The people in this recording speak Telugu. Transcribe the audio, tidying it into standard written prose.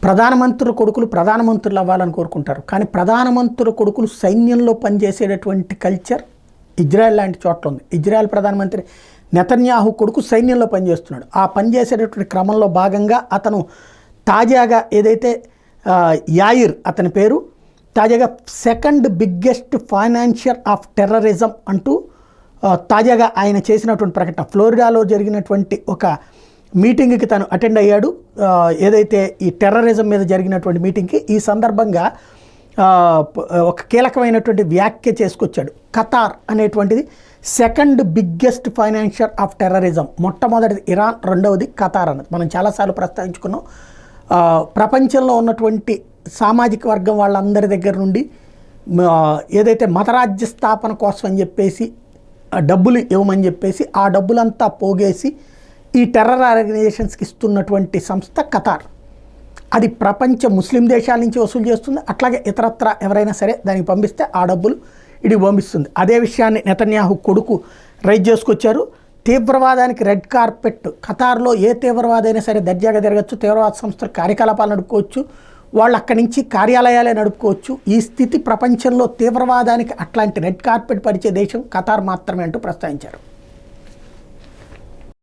ప్రధానమంత్రుల కొడుకులు ప్రధానమంత్రులు అవ్వాలని కోరుకుంటారు. కానీ ప్రధానమంత్రుల కొడుకులు సైన్యంలో పనిచేసేటటువంటి కల్చర్ ఇజ్రాయెల్ లాంటి చోట్ల ఉంది. ఇజ్రాయెల్ ప్రధానమంత్రి నెతన్యాహు కొడుకు సైన్యంలో పనిచేస్తున్నాడు. ఆ పనిచేసేటటువంటి క్రమంలో భాగంగా అతను తాజాగా ఏదైతే యాయిర్ అతని పేరు తాజాగా second biggest financier of terrorism అంటూ తాజాగా ఆయన చేసినటువంటి ప్రకటన. ఫ్లోరిడాలో జరిగినటువంటి ఒక మీటింగ్కి తను అటెండ్ అయ్యాడు, ఏదైతే ఈ టెర్రరిజం మీద జరిగినటువంటి మీటింగ్కి. ఈ సందర్భంగా ఒక కీలకమైనటువంటి వ్యాఖ్య చేసుకొచ్చాడు. ఖతార్ అనేటువంటిది second biggest financier of terrorism. మొట్టమొదటిది ఇరాన్, రెండవది ఖతార్ అన్నది మనం చాలాసార్లు ప్రస్తావించుకున్నాం. ప్రపంచంలో ఉన్నటువంటి సామాజిక వర్గం వాళ్ళందరి దగ్గర నుండి ఏదైతే మతరాజ్య స్థాపన కోసం అని చెప్పేసి డబ్బులు ఇవ్వమని చెప్పేసి ఆ డబ్బులంతా పోగేసి ఈ టెర్రర్ ఆర్గనైజేషన్స్కి ఇస్తున్నటువంటి సంస్థ ఖతార్. అది ప్రపంచ ముస్లిం దేశాల నుంచి వసూలు చేస్తుంది. అట్లాగే ఇతరత్ర ఎవరైనా సరే దానికి పంపిస్తే ఆ డబ్బులు ఇది పంపిస్తుంది. అదే విషయాన్ని నెతన్యాహు కొడుకు రైజ్ చేసుకొచ్చారు. తీవ్రవాదానికి రెడ్ కార్పెట్. ఖతార్లో ఏ తీవ్రవాదైనా సరే దర్జాగా తిరగచ్చు, తీవ్రవాద సంస్థల కార్యకలాపాలు నడుపుకోవచ్చు, వాళ్ళు అక్కడి నుంచి కార్యాలయాలే నడుపుకోవచ్చు. ఈ స్థితి ప్రపంచంలో తీవ్రవాదానికి అట్లాంటి రెడ్ కార్పెట్ పరిచే దేశం ఖతార్ మాత్రమే అంటూ ప్రస్తావించారు.